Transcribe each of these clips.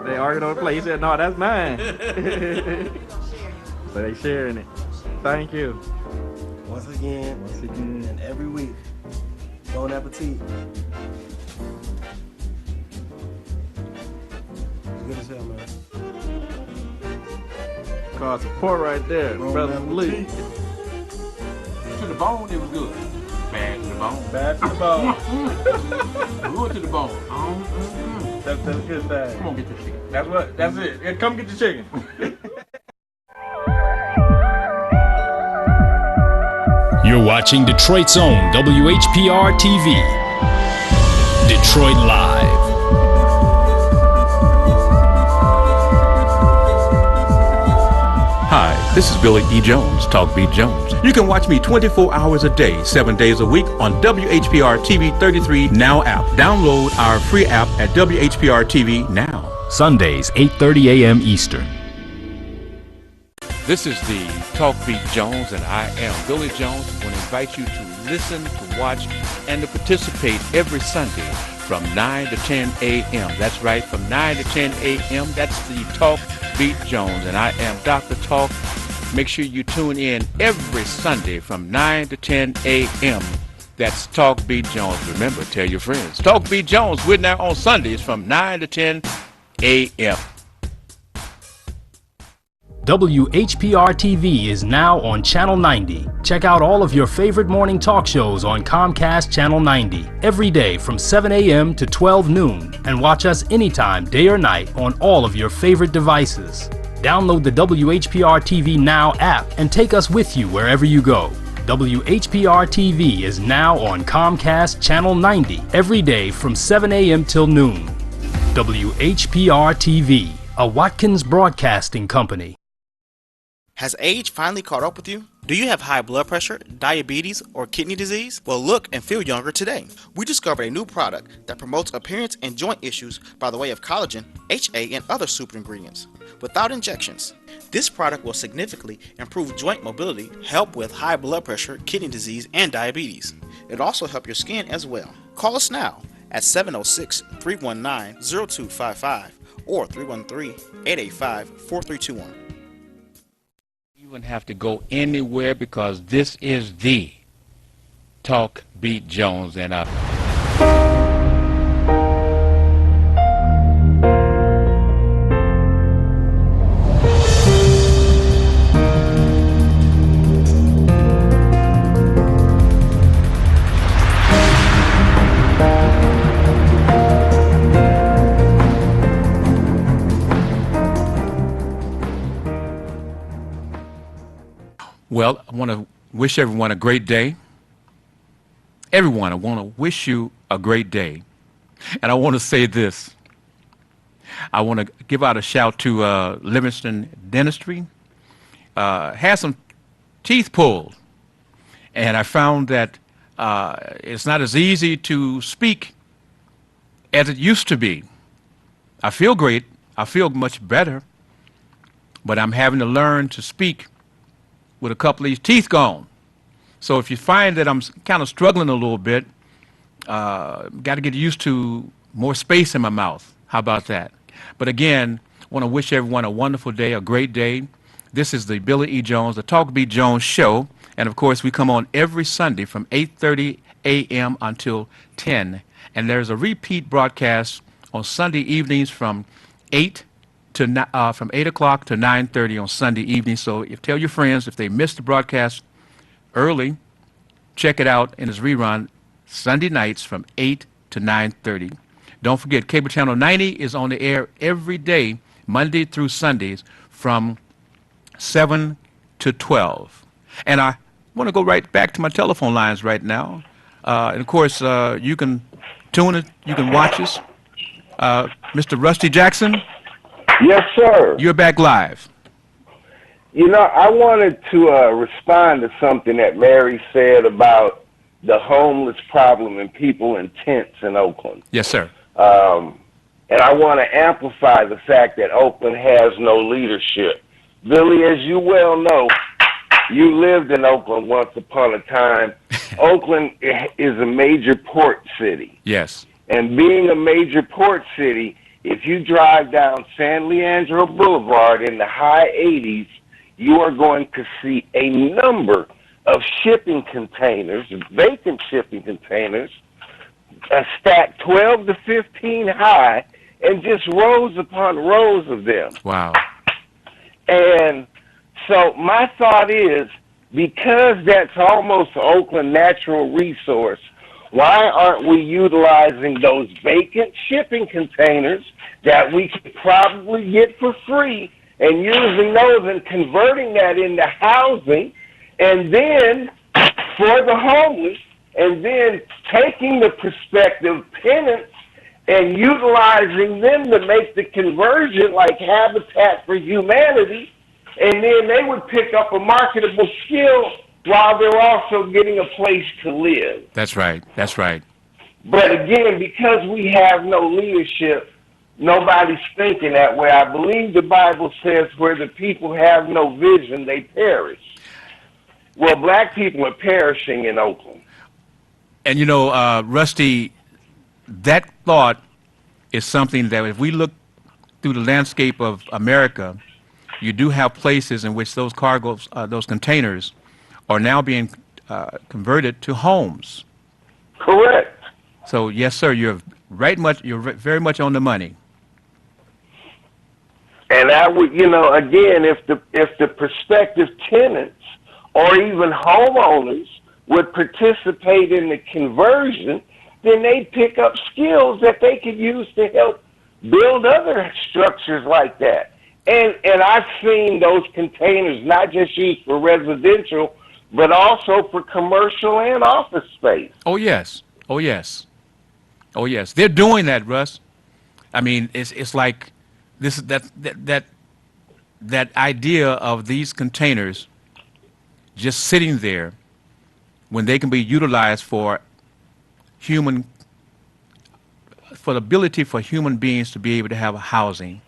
They argued on the plate. He said, no, that's mine. So they sharing it. Thank you. Once again, and every week. Bon appetit. Good as hell, man. Called support right there, Bon brother appetit. Lee. To the bone, it was good. Bad to the bone. Bad to the bone. Good to the bone. That's good thing. Come on, get your chicken. That's it. Yeah, come get the chicken. You're watching Detroit's own WHPR TV. Detroit Live. Hi, this is Billy E. Jones, Talk Beat Jones. You can watch me 24 hours a day, 7 days a week on WHPR TV 33 Now app. Download our free app at WHPR TV Now. Sundays, 8:30 a.m. Eastern. This is the Talk Beat Jones, and I am Billy Jones. I want to invite you to listen, to watch, and to participate every Sunday from 9 to 10 a.m. That's right, from 9 to 10 a.m. That's the Talk Beat Jones, and I am Dr. Talk. Make sure you tune in every Sunday from 9 to 10 a.m. That's Talk Beat Jones. Remember, tell your friends. Talk Beat Jones, we're now on Sundays from 9 to 10 a.m. WHPR TV is now on Channel 90. Check out all of your favorite morning talk shows on Comcast Channel 90 every day from 7 a.m. to 12 noon, and watch us anytime, day or night, on all of your favorite devices. Download the WHPR TV Now app and take us with you wherever you go. WHPR TV is now on Comcast Channel 90 every day from 7 a.m. till noon. WHPR TV, a Watkins Broadcasting Company. Has age finally caught up with you? Do you have high blood pressure, diabetes, or kidney disease? Well, look and feel younger today. We discovered a new product that promotes appearance and joint issues by the way of collagen, HA, and other super ingredients, without injections. This product will significantly improve joint mobility, help with high blood pressure, kidney disease, and diabetes. It'll also help your skin as well. Call us now at 706-319-0255 or 313-885-4321. You wouldn't have to go anywhere because this is the Talk Beat Jones, and well, I want to wish everyone a great day. Everyone, I want to wish you a great day. And I want to say this. I want to give out a shout to Livingston Dentistry. Had some teeth pulled, and I found that it's not as easy to speak as it used to be. I feel great. I feel much better, but I'm having to learn to speak with a couple of these teeth gone. So if you find that I'm kind of struggling a little bit, got to get used to more space in my mouth. How about that? But again, I want to wish everyone a wonderful day, a great day. This is the Billy E. Jones, the Talk Beat Jones show. And of course, we come on every Sunday from 8:30 a.m. until 10. And there's a repeat broadcast on Sunday evenings from 8 o'clock to 9:30 on Sunday evening. So tell your friends if they missed the broadcast early, check it out in its rerun Sunday nights from 8 to 9:30. Don't forget, Cable Channel 90 is on the air every day, Monday through Sundays from 7 to 12. And I want to go right back to my telephone lines right now. And of course, you can tune it, you can watch us. Mr. Rusty Jackson? Yes, sir. You're back live. You know, I wanted to respond to something that Mary said about the homeless problem and people in tents in Oakland. Yes, sir. And I want to amplify the fact that Oakland has no leadership. Billy, as you well know, you lived in Oakland once upon a time. Oakland is a major port city. Yes. And being a major port city, if you drive down San Leandro Boulevard in the high 80s, you are going to see a number of shipping containers, vacant shipping containers, stacked 12 to 15 high, and just rows upon rows of them. Wow. And so my thought is, because that's almost Oakland natural resource, why aren't we utilizing those vacant shipping containers that we could probably get for free and using those and converting that into housing, and then for the homeless, and then taking the prospective tenants and utilizing them to make the conversion like Habitat for Humanity, and then they would pick up a marketable skill while they're also getting a place to live. That's right. That's right. But again, because we have no leadership, nobody's thinking that way. I believe the Bible says where the people have no vision, they perish. Well, black people are perishing in Oakland. And you know, Rusty, that thought is something that if we look through the landscape of America, you do have places in which those cargoes, those containers, are now being converted to homes. Correct. So yes, sir, you're very much on the money. And I would, you know, again, if the prospective tenants or even homeowners would participate in the conversion, then they'd pick up skills that they could use to help build other structures like that. And I've seen those containers not just used for residential, but also for commercial and office space. Oh yes, oh yes, oh yes. They're doing that, Russ. I mean, it's like this that idea of these containers just sitting there when they can be utilized for the ability for human beings to be able to have a housing.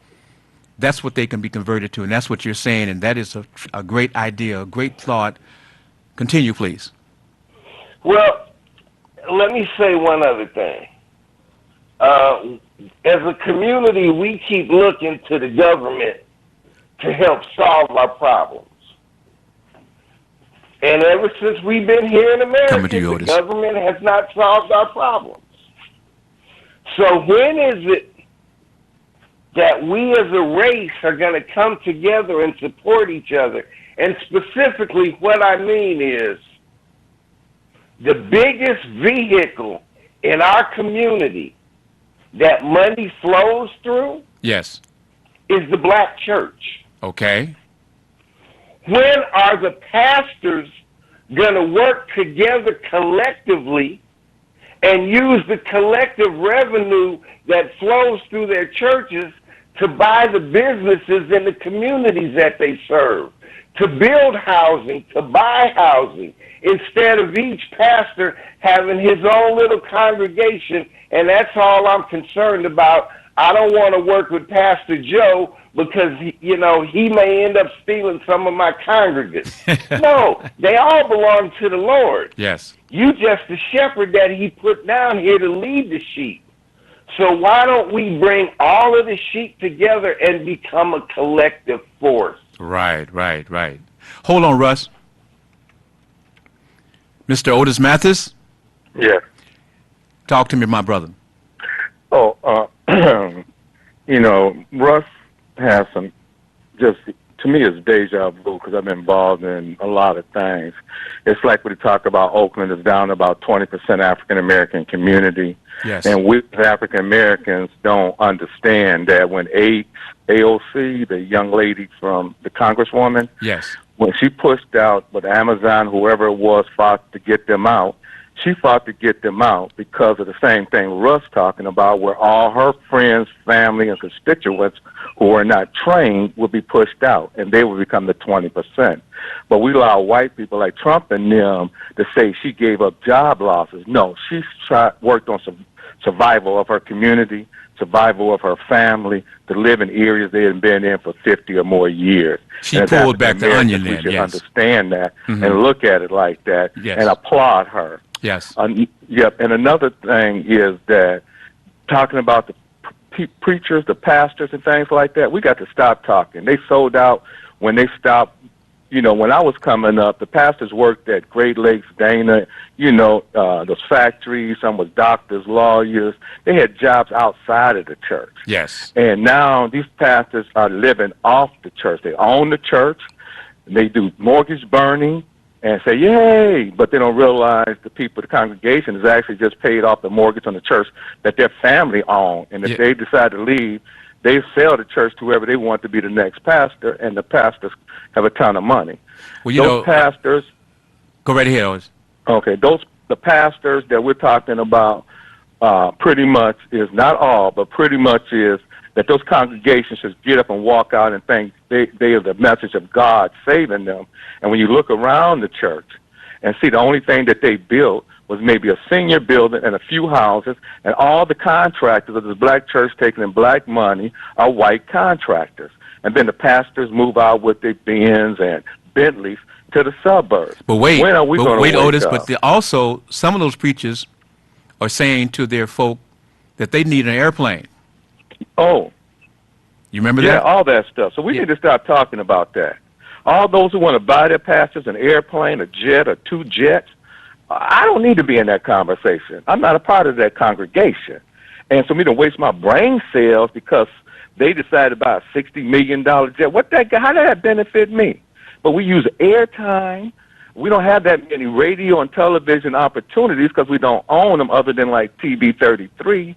That's what they can be converted to, and that's what you're saying, and that is a great idea, a great thought. Continue, please. Well, let me say one other thing. As a community, we keep looking to the government to help solve our problems. And ever since we've been here in America, the government has not solved our problems. So when is it that we as a race are going to come together and support each other? And specifically, what I mean is the biggest vehicle in our community that money flows through, yes, is the black church. Okay. When are the pastors going to work together collectively and use the collective revenue that flows through their churches to buy the businesses in the communities that they serve, to build housing, to buy housing, instead of each pastor having his own little congregation? And that's all I'm concerned about. I don't want to work with Pastor Joe because, you know, he may end up stealing some of my congregants. No, they all belong to the Lord. Yes. You just the shepherd that he put down here to lead the sheep. So why don't we bring all of the sheep together and become a collective force? Right. Hold on, Russ. Mr. Otis Mathis? Yeah. Talk to me, my brother. Oh, you know, Russ has some, just, to me, it's deja vu because I've been involved in a lot of things. It's like we talk about Oakland is down to about 20% African-American community. Yes. And we as African-Americans don't understand that when AOC, the young lady from the Congresswoman, yes, when she pushed out with Amazon, whoever it was, fought to get them out, she fought to get them out because of the same thing Russ talking about, where all her friends, family, and constituents who are not trained will be pushed out, and they will become the 20%. But we allow white people like Trump and them to say she gave up job losses. No, she worked on survival of her community, survival of her family, to live in areas they had been in for 50 or more years. She pulled back the onion then, we should yes. understand that and look at it like that and applaud her. Yes. Yep. And another thing is that talking about the preachers, the pastors, and things like that, we got to stop talking. They sold out when they stopped. You know, when I was coming up, the pastors worked at Great Lakes, Dana, those factories. Some was doctors, lawyers. They had jobs outside of the church. Yes. And now these pastors are living off the church. They own the church. They do mortgage burning and say, yay, but they don't realize the people, the congregation has actually just paid off the mortgage on the church that their family owned. And if they decide to leave, they sell the church to whoever they want to be the next pastor, and the pastors have a ton of money. Well, those pastors... Go right ahead, Otis. Okay, the pastors that we're talking about pretty much is, not all, but pretty much is that those congregations just get up and walk out and think they are the message of God saving them. And when you look around the church and see the only thing that they built was maybe a senior building and a few houses, and all the contractors of this black church taking in black money are white contractors. And then the pastors move out with their Benz and Bentleys to the suburbs. But wait, when are we going to wake Otis, up? but also some of those preachers are saying to their folk that they need an airplane. Oh. You remember that? that? Yeah, all that stuff. So we need to stop talking about that. All those who want to buy their pastors an airplane, a jet, or 2 jets, I don't need to be in that conversation. I'm not a part of that congregation. And so me to waste my brain cells because they decided to buy a $60 million jet. How did that benefit me? But we use airtime. We don't have that many radio and television opportunities because we don't own them other than like TV 33.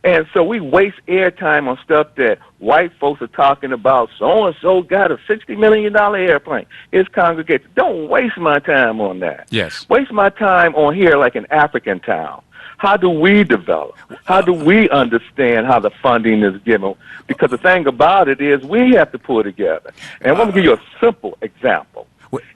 And so we waste airtime on stuff that white folks are talking about. So-and-so got a $60 million airplane. His congregation. Don't waste my time on that. Yes. Waste my time on here like an African town. How do we develop? How do we understand how the funding is given? Because the thing about it is we have to pull together. And I'm going to give you a simple example.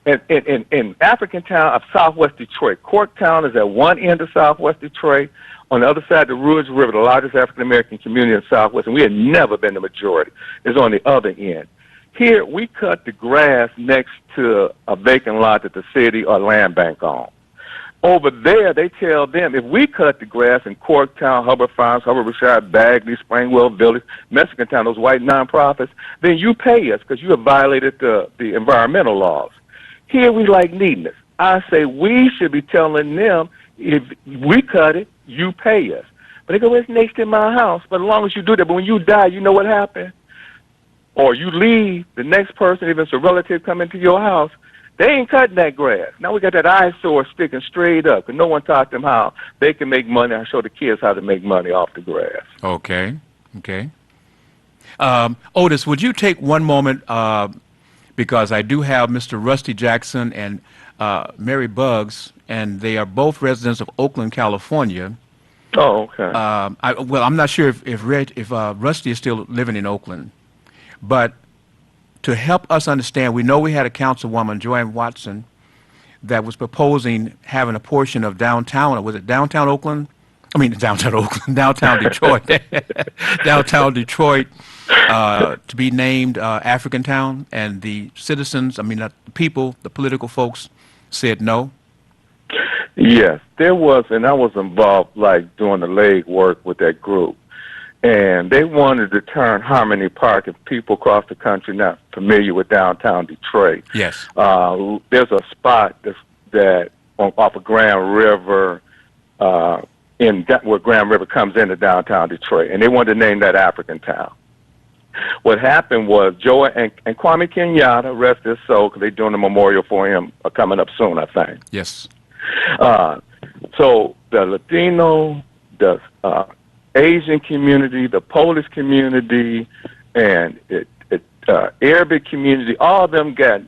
In African town of southwest Detroit, Corktown is at one end of southwest Detroit. On the other side of the Rouge River, the largest African-American community in the Southwest, and we had never been the majority, is on the other end. Here, we cut the grass next to a vacant lot that the city or land bank owns. Over there, they tell them, if we cut the grass in Corktown, Hubbard Farms, Hubbard Rashad, Bagley, Springwell Village, Mexican Town, those white nonprofits, then you pay us because you have violated the environmental laws. Here, we like neatness. I say we should be telling them, if we cut it, you pay us. But they go, it's next to my house. But as long as you do that, but when you die, you know what happened? Or you leave, the next person, even if it's a relative, come into your house, they ain't cutting that grass. Now we got that eyesore sticking straight up, and no one taught them how they can make money. I show the kids how to make money off the grass. Okay. Otis, would you take one moment, because I do have Mr. Rusty Jackson and Mary Buggs, and they are both residents of Oakland, California. Oh, okay. I'm not sure if Rusty is still living in Oakland, but to help us understand, we know we had a councilwoman, Joanne Watson, that was proposing having a portion of downtown, was it downtown Oakland? I mean, downtown Oakland, downtown Detroit, downtown Detroit, to be named African Town, and the citizens, the people, the political folks said no. Yes, there was, and I was involved, like, doing the leg work with that group. And they wanted to turn Harmony Park, if people across the country not familiar with downtown Detroit. Yes. There's a spot that off of Grand River, where Grand River comes into downtown Detroit, and they wanted to name that African Town. What happened was Joe and Kwame Kenyatta, rest his soul, because they're doing a memorial for him coming up soon, I think. Yes. So the Latino, the Asian community, the Polish community, and Arabic community, all of them got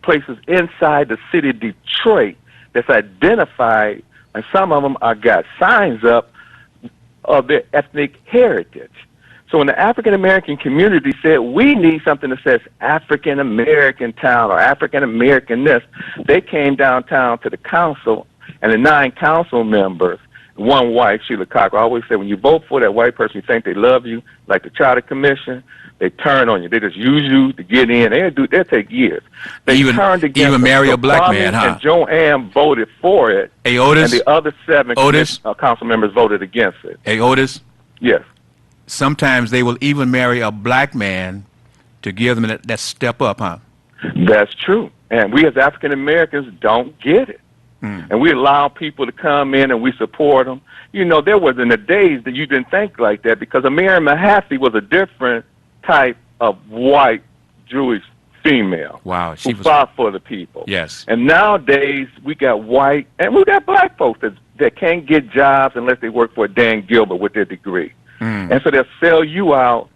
places inside the city of Detroit that's identified, and some of them got signs up of their ethnic heritage. So when the African-American community said, we need something that says African-American town or African-American this, they came downtown to the council, and the 9 council members, one white, Sheila Cocker, I always say, when you vote for that white person, you think they love you, like the Charter Commission, they turn on you. They just use you to get in. They'll take years. They turned against even marry a black Kwame man, huh? And Joanne voted for it. Hey, Otis. And the other 7 council members voted against it. Hey, Otis. Yes. sometimes they will even marry a black man to give them that step up, huh? That's true. And we as African Americans don't get it. And we allow people to come in and we support them. You know, there was in the days that you didn't think like that because Mary Mahaffey was a different type of white Jewish female. Wow, who fought for the people. Yes. And nowadays we got white and we got black folks that can't get jobs unless they work for Dan Gilbert with their degree. And so they'll sell you out.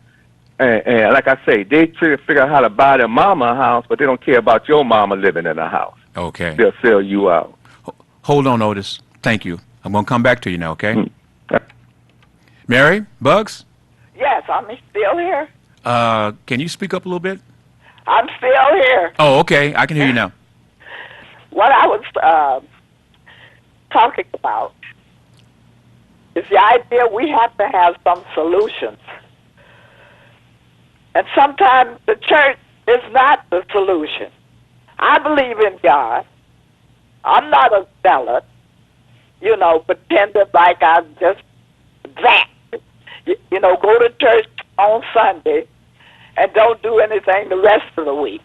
And like I say, they try to figure out how to buy their mama a house, but they don't care about your mama living in a house. Okay. They'll sell you out. Hold on, Otis. Thank you. I'm going to come back to you now, okay? Mary, Bugs? Yes, I'm still here. Can you speak up a little bit? I'm still here. Oh, okay. I can hear you now. What I was talking about is the idea we have to have some solutions. And sometimes the church is not the solution. I believe in God. I'm not a zealot, you know, pretending like I'm just that. You know, go to church on Sunday and don't do anything the rest of the week.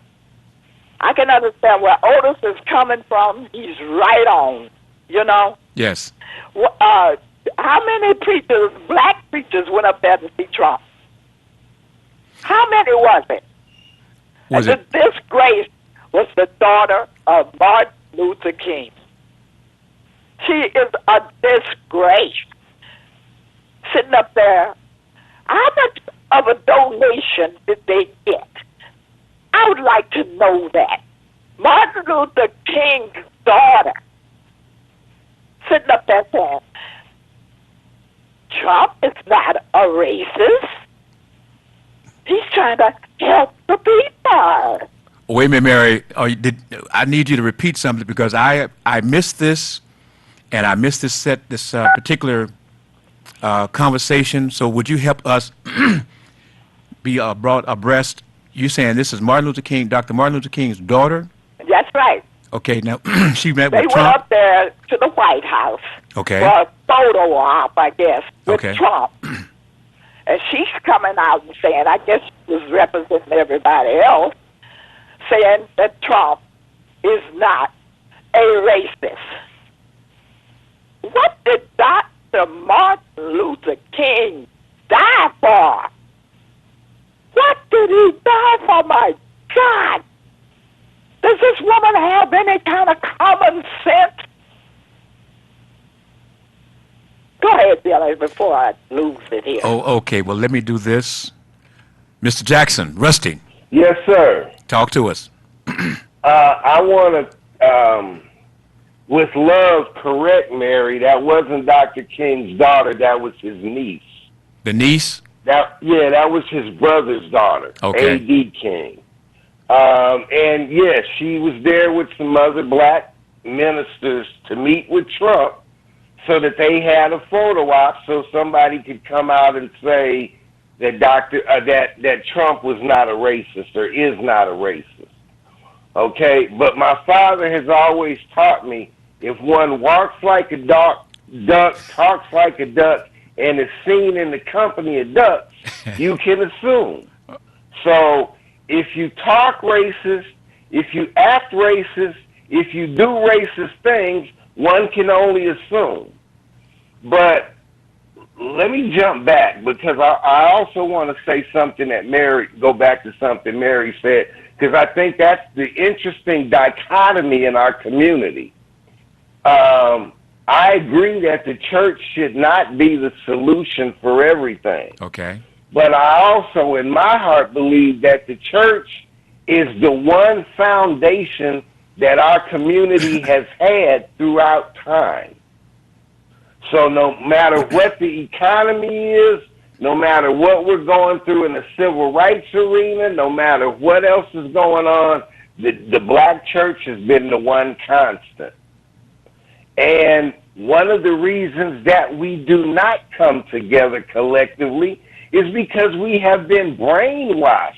I can understand where Otis is coming from. He's right on, you know. Yes. How many preachers, black preachers, went up there to see Trump? How many was it? Was and it? The disgrace was the daughter of Martin Luther King. She is a disgrace. Sitting up there, how much of a donation did they get? I would like to know that. Martin Luther King's daughter sitting up there saying, Trump is not a racist. He's trying to help the people. Wait a minute, Mary. I need you to repeat something because I missed this, and I missed this particular conversation. So would you help us be brought abreast? You saying this is Martin Luther King, Dr. Martin Luther King's daughter? That's right. Okay, now she met They with went Trump. up there to the White House Okay. for a photo op, I guess, with Okay. Trump. And she's coming out and saying, I guess she was representing everybody else, saying that Trump is not a racist. What did Dr. Martin Luther King die for? What did he die for, my God? Does this woman have any kind of common sense? Go ahead, Billy, before I lose it here. Oh, okay. Well, let me do this. Mr. Jackson, Rusty, Yes, sir. talk to us. I want to, with love, correct Mary. That wasn't Dr. King's daughter. That was his niece. The niece? That was his brother's daughter, Okay. A.D. King. And yes, she was there with some other black ministers to meet with Trump so that they had a photo op so somebody could come out and say that that Trump was not a racist or is not a racist. Okay, but my father has always taught me if one walks like a duck, talks like a duck, and is seen in the company of ducks, you can assume. So if you talk racist, if you act racist, if you do racist things, one can only assume. But let me jump back because I also want to say something that go back to something Mary said, because I think that's the interesting dichotomy in our community. I agree that the church should not be the solution for everything. Okay. But I also, in my heart, believe that the church is the one foundation that our community has had throughout time. So no matter what the economy is, no matter what we're going through in the civil rights arena, no matter what else is going on, the black church has been the one constant. And one of the reasons that we do not come together collectively is because we have been brainwashed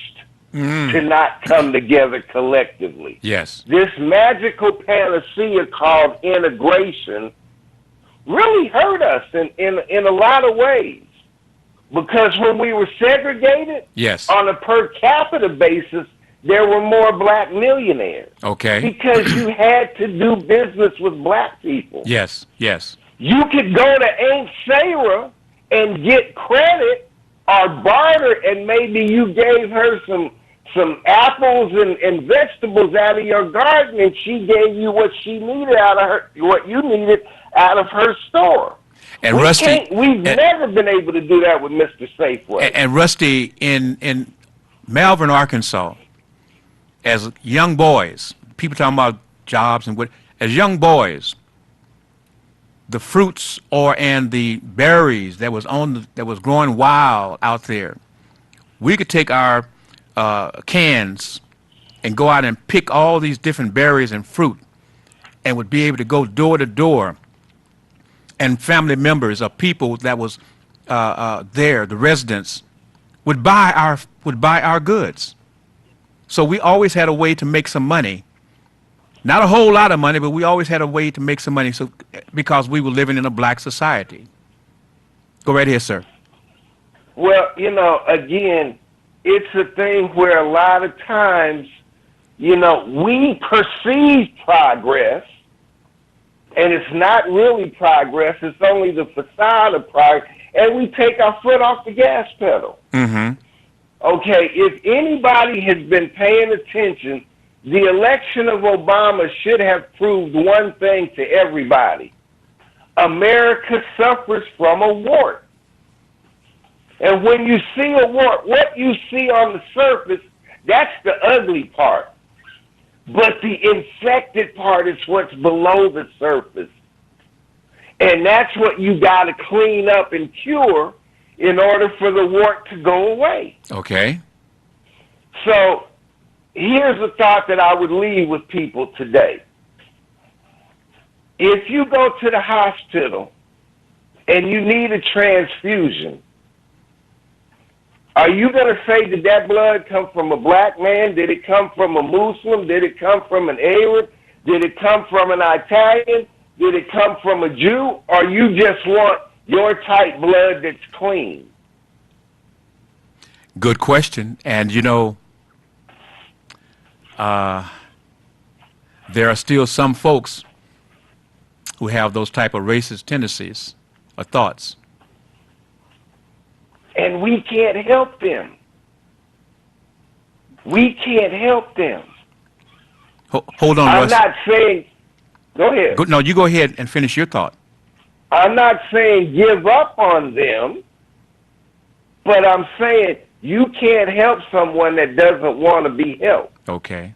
to not come together collectively. Yes. This magical panacea called integration really hurt us in a lot of ways. Because when we were segregated, Yes. on a per capita basis, there were more black millionaires. Okay. Because you had to do business with black people. Yes. Yes. You could go to Aunt Sarah and get credit or barter, and maybe you gave her some apples and vegetables out of your garden, and she gave you what she needed out of her, what you needed out of her store. And Rusty, we've never been able to do that with Mr. Safeway. And Rusty, in Malvern, Arkansas, as young boys, people talking about jobs and what, as young boys, the fruits and the berries that was growing wild out there, we could take our cans and go out and pick all these different berries and fruit, and would be able to go door to door, and family members or people that was there, the residents, would buy our goods. So we always had a way to make some money. Not a whole lot of money, but we always had a way to make some money, so because we were living in a black society. Go right here, sir. Well, again, it's a thing where a lot of times, we perceive progress, and it's not really progress. It's only the facade of progress, and we take our foot off the gas pedal. Mm-hmm. Okay, if anybody has been paying attention, the election of Obama should have proved one thing to everybody. America suffers from a wart. And when you see a wart, what you see on the surface, that's the ugly part. But the infected part is what's below the surface. And that's what you got to clean up and cure in order for the wart to go away. Okay. So here's a thought that I would leave with people today. If you go to the hospital and you need a transfusion, are you going to say, did that blood come from a black man? Did it come from a Muslim? Did it come from an Arab? Did it come from an Italian? Did it come from a Jew? Or you just want your type blood that's clean? Good question. And, there are still some folks who have those type of racist tendencies or thoughts. And we can't help them. We can't help them. Hold on, I'm Russ. not saying, go ahead. No, you go ahead and finish your thought. I'm not saying give up on them, but I'm saying you can't help someone that doesn't want to be helped. Okay.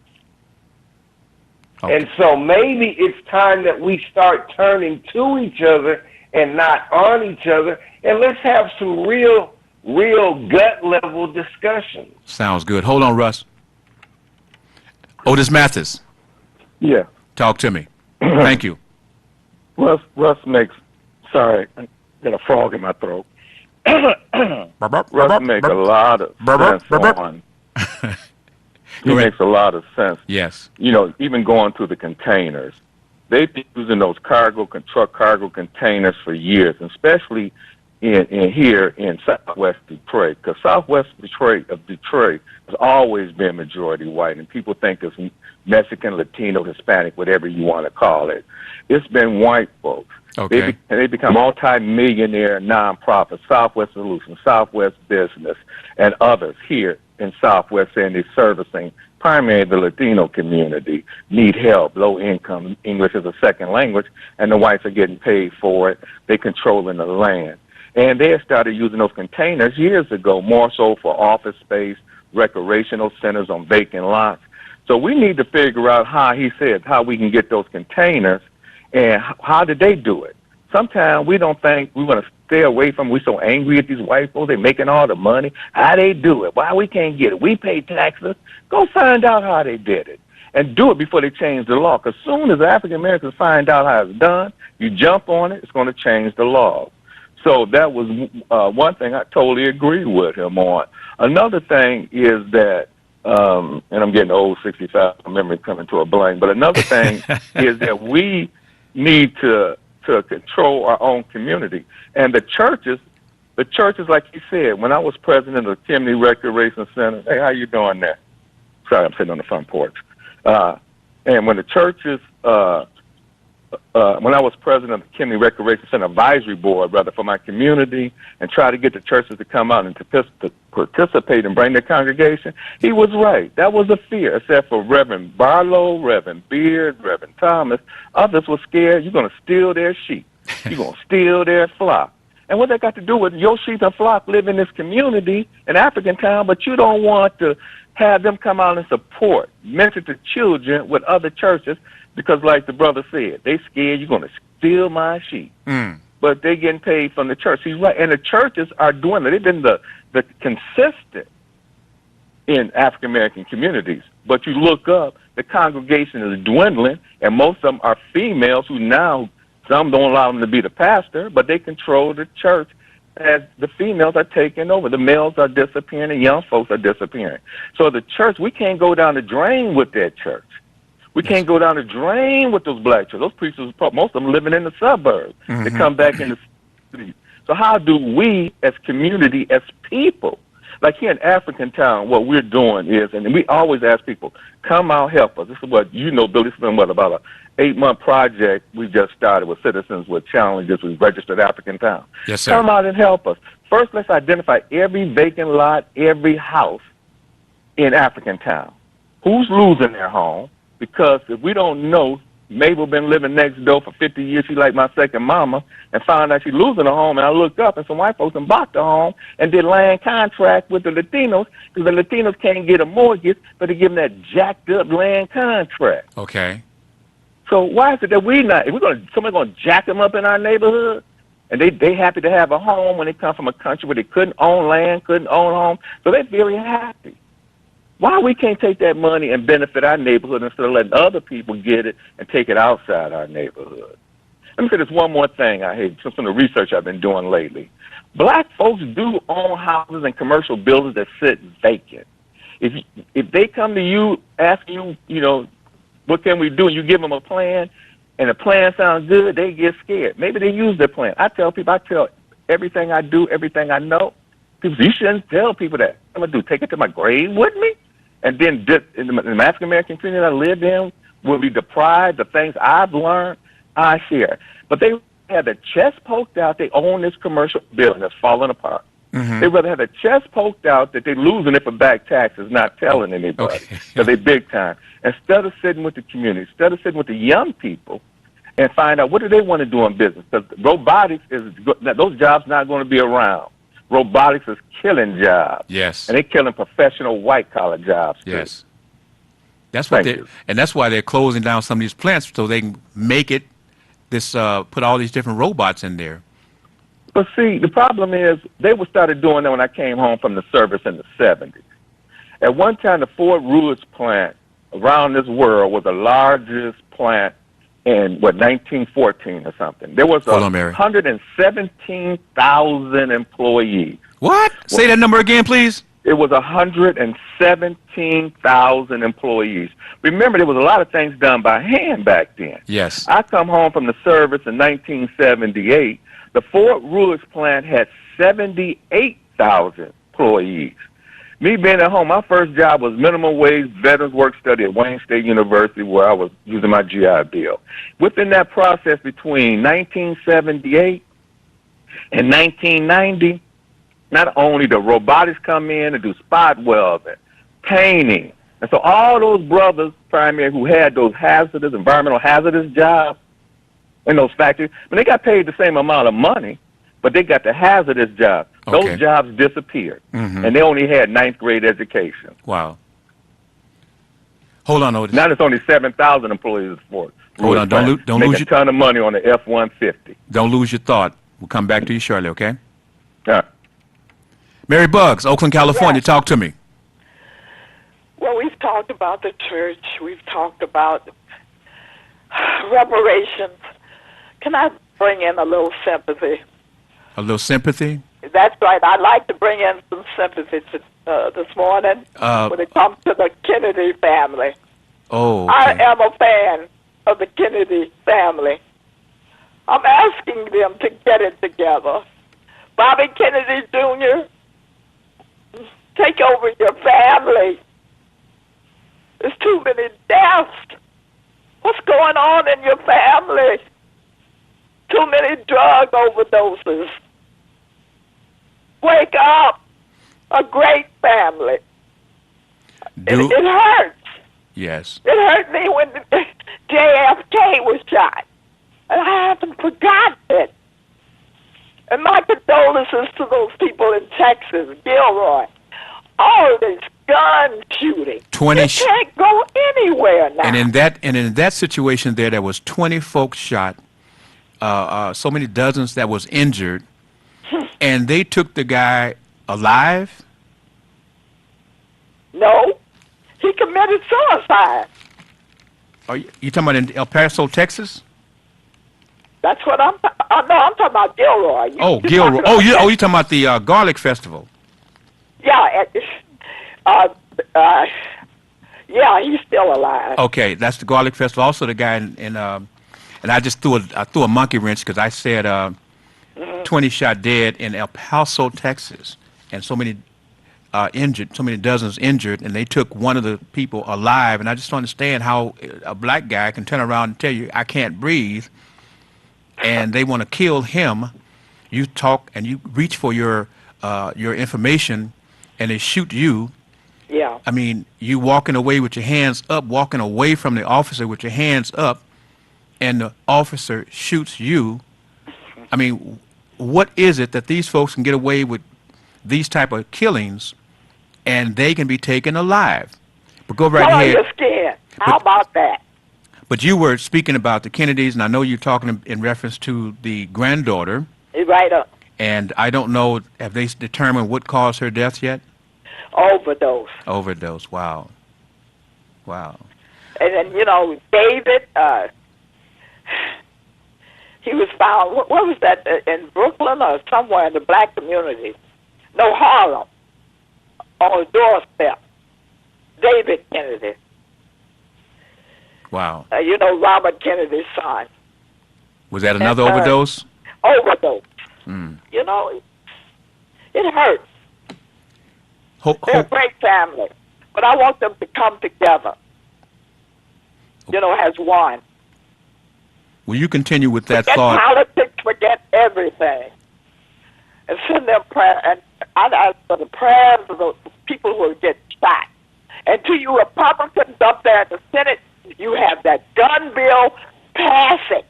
And so maybe it's time that we start turning to each other and not on each other, and let's have some real gut level discussion. Sounds good. Hold on, Russ. Otis Mathis. Yeah. Talk to me. Thank you. Russ makes, sorry, I got a frog in my throat. Russ makes a lot of sense on. He makes a lot of sense. Yes. Even going through the containers. They've been using those truck cargo containers for years, and especially in here in Southwest Detroit, because Southwest Detroit has always been majority white, and people think it's Mexican, Latino, Hispanic, whatever you want to call it. It's been white folks. Okay. They become multi-millionaire nonprofits, Southwest Solutions, Southwest Business, and others here in Southwest, and they're servicing primarily the Latino community, need help, low income, English as a second language, and the whites are getting paid for it. They're controlling the land. And they started using those containers years ago, more so for office space, recreational centers on vacant lots. So we need to figure out how we can get those containers, and how did they do it? Sometimes we don't think we want to stay away from. We're so angry at these white folks. They're making all the money. How they do it? Why we can't get it? We pay taxes. Go find out how they did it, and do it before they change the law. Because soon as African Americans find out how it's done, you jump on it, it's going to change the law. So that was one thing I totally agree with him on. Another thing is that, and I'm getting old, 65, my memory coming to a blank, but another thing is that we need to control our own community. And the churches the churches, like you said, when I was president of the Chimney Recreation Center, hey, how you doing there? Sorry, I'm sitting on the front porch. And when the churches, when I was president of the Chimney Recreation Center Advisory Board, rather, for my community, and try to get the churches to come out and to participate and bring their congregation, he was right. That was a fear, except for Reverend Barlow, Reverend Beard, Reverend Thomas. Others were scared you're going to steal their sheep. You're going to steal their flock. And what that got to do with your sheep and flock live in this community, in African town, but you don't want to have them come out and support, mentor to children with other churches, because like the brother said, they scared you're going to steal my sheep. But they getting paid from the church. He's right. And the churches are doing it. They've been the consistent in African-American communities. But you look up, the congregation is dwindling, and most of them are females who now, some don't allow them to be the pastor, but they control the church as the females are taking over. The males are disappearing, and young folks are disappearing. So the church, we can't go down the drain with that church. We can't go down the drain with those black churches. Those preachers, most of them living in the suburbs. They come back in the city. So how do we, as community, as people, like here in African Town, what we're doing is, and we always ask people, come out, help us. This is what, you know, Billy, it's been about a 8-month project we just started with Citizens with Challenges. We've registered African Town. Yes, sir. Come out and help us. First, let's identify every vacant lot, every house in African Town. Who's losing their home? Because if we don't know, Mabel been living next door for 50 years. She like my second mama, and found out she losing her home. And I looked up, and some white folks and bought the home and did land contract with the Latinos, because the Latinos can't get a mortgage, but they give them that jacked up land contract. Okay. So why is it that somebody gonna jack them up in our neighborhood, and they happy to have a home when they come from a country where they couldn't own land, couldn't own home, so they're very happy. Why we can't take that money and benefit our neighborhood instead of letting other people get it and take it outside our neighborhood? Let me say this one more thing I hate, just from the research I've been doing lately. Black folks do own houses and commercial buildings that sit vacant. If they come to you asking you, you know, what can we do, and you give them a plan, and the plan sounds good, they get scared. Maybe they use their plan. I tell everything I do, everything I know. People say, you shouldn't tell people that. I'm going to do, take it to my grave with me? And then in the African American community I live in, will be deprived of things I've learned, I share. But they have their chest poked out, they own this commercial building that's falling apart. They rather have their chest poked out that they're losing it for back taxes, not telling anybody, because they big time. Instead of sitting with the community, instead of sitting with the young people and find out what do they want to do in business, because robotics those jobs not going to be around. Robotics is killing jobs. Yes. And they're killing professional white-collar jobs, too. Yes. That's what and that's why they're closing down some of these plants, so they can make it put all these different robots in there. But see, the problem is they started doing that when I came home from the service in the 70s. At one time, the Fort Ruiz plant around this world was the largest plant in, 1914 or something. There was 117,000 employees. What? Say that number again, please. It was 117,000 employees. Remember, there was a lot of things done by hand back then. Yes. I come home from the service in 1978. The Fort Ruiz plant had 78,000 employees. Me being at home, my first job was minimum wage veterans work study at Wayne State University, where I was using my GI Bill. Within that process between 1978 and 1990, not only the robotics come in and do spot welding, painting, and so all those brothers, primarily, who had those environmental hazardous jobs in those factories, but they got paid the same amount of money, but they got the hazardous jobs. Okay. Those jobs disappeared, and they only had 9th grade education. Wow. Hold on, Otis. Now there's only 7,000 employees for it. Hold on, don't lose a ton of money on the F-150. Don't lose your thought. We'll come back to you shortly, okay? All right. Mary Buggs, Oakland, California. Yes. Talk to me. Well, we've talked about the church. We've talked about reparations. Can I bring in a little sympathy? A little sympathy? That's right. I'd like to bring in some sympathy this morning when it comes to the Kennedy family. Oh, okay. I am a fan of the Kennedy family. I'm asking them to get it together. Bobby Kennedy Jr., take over your family. There's too many deaths. What's going on in your family? Too many drug overdoses. Wake up. A great family. It hurts. Yes. It hurt me when JFK was shot. And I haven't forgotten it. And my condolences to those people in Texas, Gilroy. All this gun shooting. You can't go anywhere now. And in that situation there was 20 folks shot, so many dozens that was injured, and they took the guy alive? No. He committed suicide. Are you talking about in El Paso, Texas? That's what I'm talking about Gilroy. Gilroy. You talking about the Garlic Festival? Yeah. Yeah, he's still alive. Okay, that's the Garlic Festival. Also, the guy and I just threw a monkey wrench because I said 20 shot dead in El Paso, Texas, and so many injured, so many dozens injured, and they took one of the people alive. And I just don't understand how a black guy can turn around and tell you, I can't breathe, and they want to kill him. You talk and you reach for your information, and they shoot you. Yeah. I mean, you walking away with your hands up, walking away from the officer with your hands up, and the officer shoots you. I mean, what is it that these folks can get away with these type of killings, and they can be taken alive? But go right ahead. You're scared. How about that? But you were speaking about the Kennedys, and I know you're talking in reference to the granddaughter. Right up. And I don't know, have they determined what caused her death yet? Overdose. Overdose. Wow. Wow. And then, David, he was found, what was that, in Brooklyn or somewhere in the black community? No, Harlem. On a doorstep. David Kennedy. Wow. Robert Kennedy's son. Was that another overdose? Overdose. Mm. It hurts. They're a great family. But I want them to come together. As one. Will you continue with that forget thought? Politics, forget everything. And send them prayer. And I ask for the prayers of the people who get shot. And to you Republicans up there in the Senate, you have that gun bill, pass it.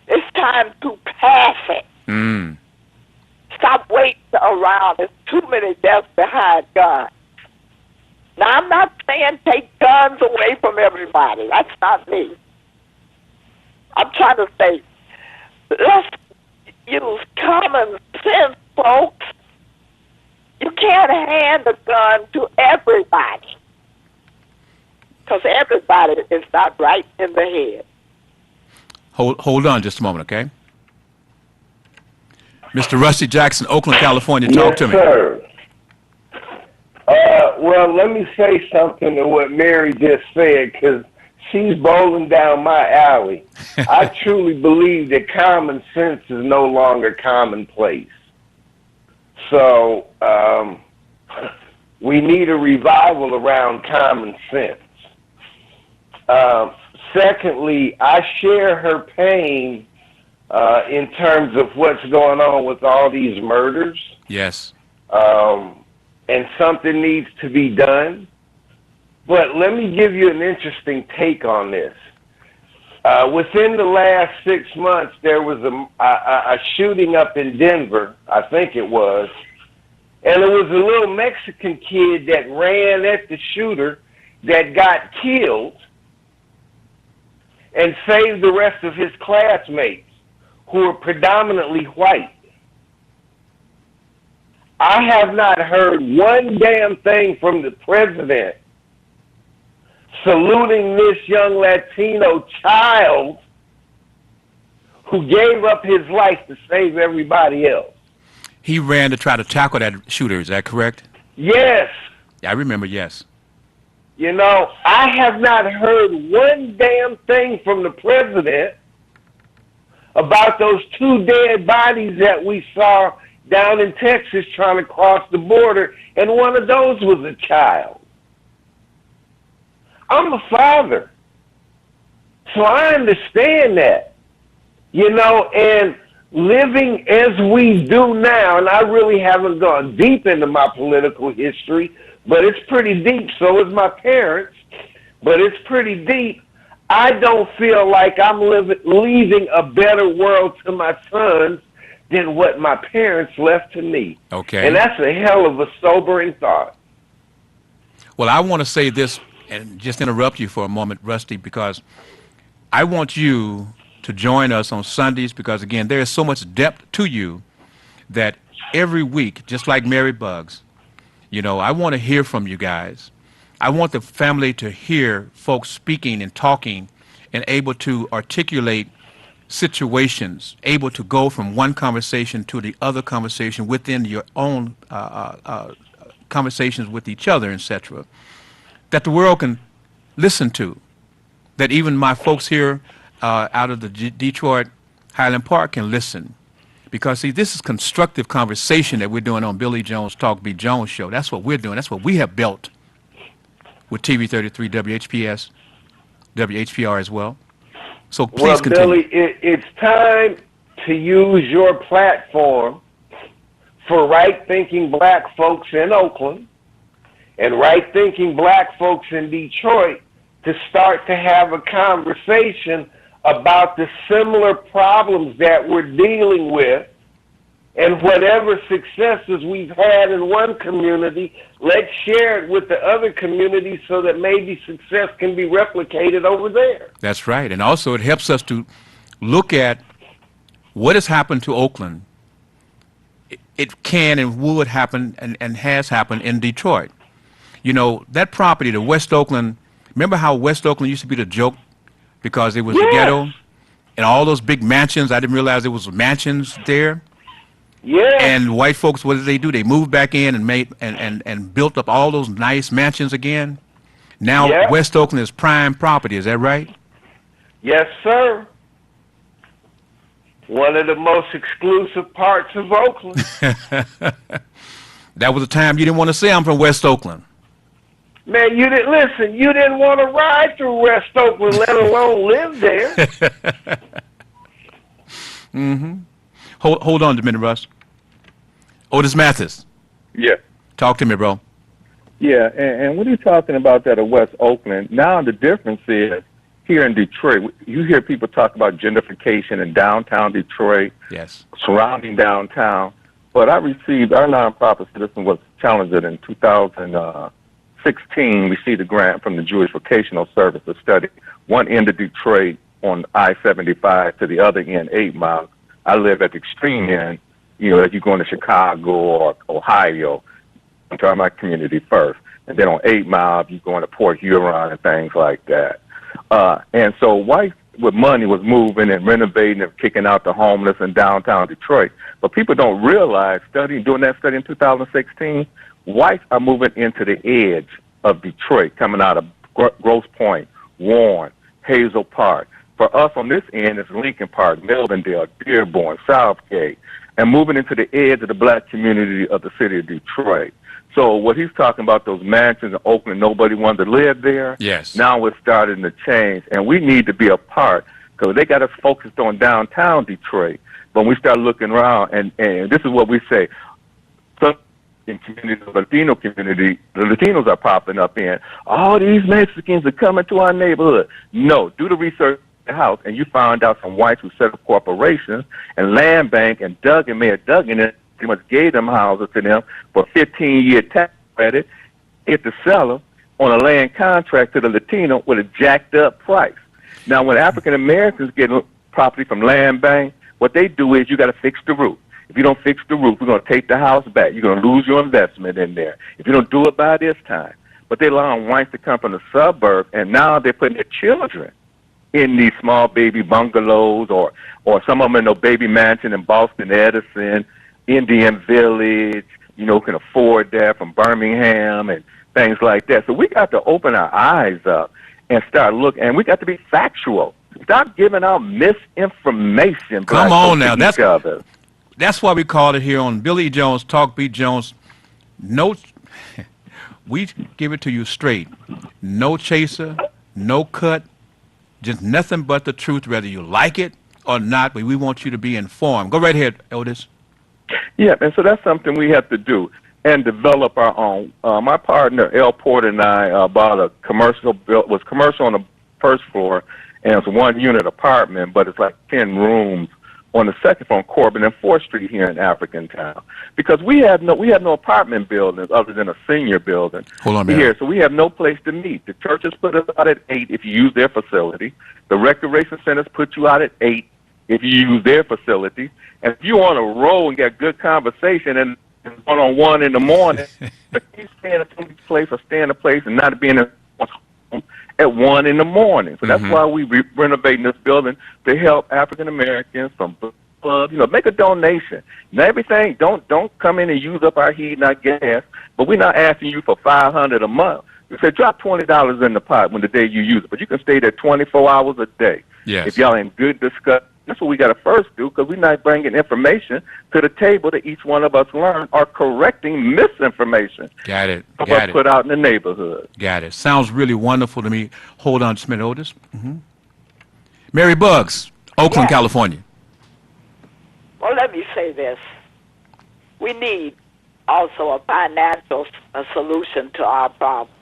It's time to pass it. Mm. Stop waiting around. There's too many deaths behind guns. Now, I'm not saying take guns away from everybody. That's not me. I'm trying to say, let's use common sense, folks. You can't hand a gun to everybody. Because everybody is not right in the head. Hold on just a moment, okay? Mr. Rusty Jackson, Oakland, California, talk to me. Yes, sir. Well, let me say something to what Mary just said, because she's bowling down my alley. I truly believe that common sense is no longer commonplace. So we need a revival around common sense. Secondly, I share her pain in terms of what's going on with all these murders. Yes. And something needs to be done. But let me give you an interesting take on this. Within the last 6 months, there was a shooting up in Denver, I think it was, and it was a little Mexican kid that ran at the shooter that got killed and saved the rest of his classmates, who were predominantly white. I have not heard one damn thing from the president saluting this young Latino child who gave up his life to save everybody else. He ran to try to tackle that shooter, is that correct? Yes. I remember, yes. I have not heard one damn thing from the president about those 2 dead bodies that we saw down in Texas trying to cross the border, and one of those was a child. I'm a father, so I understand that, and living as we do now, and I really haven't gone deep into my political history, but it's pretty deep. So is my parents, but it's pretty deep. I don't feel like I'm leaving a better world to my sons than what my parents left to me. Okay. And that's a hell of a sobering thought. Well, I want to say this and just interrupt you for a moment, Rusty, because I want you to join us on Sundays because, again, there is so much depth to you that every week, just like Mary Bugs, I want to hear from you guys. I want the family to hear folks speaking and talking and able to articulate situations, able to go from one conversation to the other conversation within your own conversations with each other, etc., that the world can listen to, that even my folks here out of the Detroit Highland Park can listen. Because, see, this is constructive conversation that we're doing on Billy Jones' Talk Be Jones show. That's what we're doing. That's what we have built with TV 33, WHPS, WHPR as well. So please continue. Billy, it's time to use your platform for right-thinking black folks in Oakland and right-thinking black folks in Detroit to start to have a conversation about the similar problems that we're dealing with, and whatever successes we've had in one community, let's share it with the other communities so that maybe success can be replicated over there. That's right. And also it helps us to look at what has happened to Oakland. It can and would happen and has happened in Detroit. That property, the West Oakland, remember how West Oakland used to be the joke because it was the ghetto? And all those big mansions, I didn't realize there was mansions there. Yeah. And white folks, what did they do? They moved back in and made and built up all those nice mansions again. Now West Oakland is prime property. Is that right? Yes, sir. One of the most exclusive parts of Oakland. That was a time you didn't want to say I'm from West Oakland. Man, you didn't listen. You didn't want to ride through West Oakland, let alone live there. Mm-hmm. Hold on a minute, Russ. Otis Mathis. Yeah. Talk to me, bro. Yeah, and when you're talking about that of West Oakland, now the difference is here in Detroit, you hear people talk about gentrification in downtown Detroit, yes, surrounding downtown. But our nonprofit citizen was challenged in 2016. We see the grant from the Jewish Vocational Service to study one end of Detroit on I-75 to the other end, 8 Mile. I live at the extreme end, if you're going to Chicago or Ohio. I'm talking about community first. And then on 8 Mile, you're going to Port Huron and things like that. And so whites with money was moving and renovating and kicking out the homeless in downtown Detroit. But people don't realize, doing that study in 2016, whites are moving into the edge of Detroit, coming out of Grosse Pointe, Warren, Hazel Park. For us on this end, it's Lincoln Park, Melvindale, Dearborn, Southgate, and moving into the edge of the black community of the city of Detroit. So what he's talking about, those mansions in Oakland, nobody wanted to live there. Yes. Now it's starting to change, and we need to be a part because they got us focused on downtown Detroit. But we start looking around, and this is what we say. Some in community, the Latino community, the Latinos are popping up in. All these Mexicans are coming to our neighborhood. No, do the research at the house, and you find out some whites who set up corporations and land bank and Mayor Duggan pretty much gave them houses to them for 15-year tax credit. Hit the seller on a land contract to the Latino with a jacked up price. Now, when African Americans get property from land bank, what they do is you got to fix the roof. If you don't fix the roof, we're going to take the house back. You're going to lose your investment in there if you don't do it by this time. But they allow whites to come from the suburbs, and now they're putting their children in these small baby bungalows or some of them in a baby mansion in Boston, Edison, Indian Village, can afford that from Birmingham and things like that. So we got to open our eyes up and start looking, and we got to be factual. Stop giving out misinformation. Come on now. that's why we call it here on Billy Jones, Talk Beat Jones. No, we give it to you straight. No chaser, no cut, just nothing but the truth, whether you like it or not, but we want you to be informed. Go right ahead, Otis. Yeah, and so that's something we have to do and develop our own. My partner, El Porter, and I bought a commercial, was commercial on the first floor, and it's a one-unit apartment, but it's like 10 rooms on the second floor on Corbin and 4th Street here in African Town. Because we have no apartment buildings other than a senior building here, so we have no place to meet. The churches put us out at 8 if you use their facility. The recreation centers put you out at 8 if you use their facility. And if you're on a roll and get good conversation and one-on-one in the morning, you stay in a place or stay in a place and not being home at 1 in the morning. So that's why we renovating this building to help African Americans from clubs. Make a donation. Now everything, don't come in and use up our heat and our gas, but we're not asking you for $500 a month. We say drop $20 in the pot when the day you use it, but you can stay there 24 hours a day. Yes. If y'all in good discussion. That's what we got to first do, because we're not bringing information to the table that each one of us learn or correcting misinformation. Got it. Put out in the neighborhood. Got it. Sounds really wonderful to me. Hold on just a minute, Otis. Mary Buggs, Oakland, California. Well, let me say this. We need also a financial solution to our problems.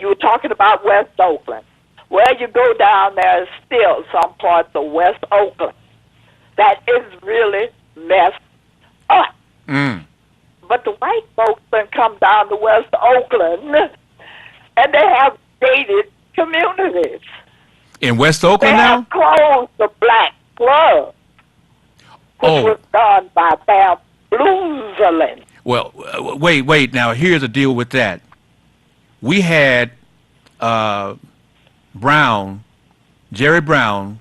You were talking about West Oakland. Where you go down there is still some parts of West Oakland that is really messed up. But the white folks then come down to West Oakland, and they have gated communities. In West Oakland they now? They have closed the black club, which was done by bamboozling. Well, wait. Now, here's the deal with that. We had... Jerry Brown,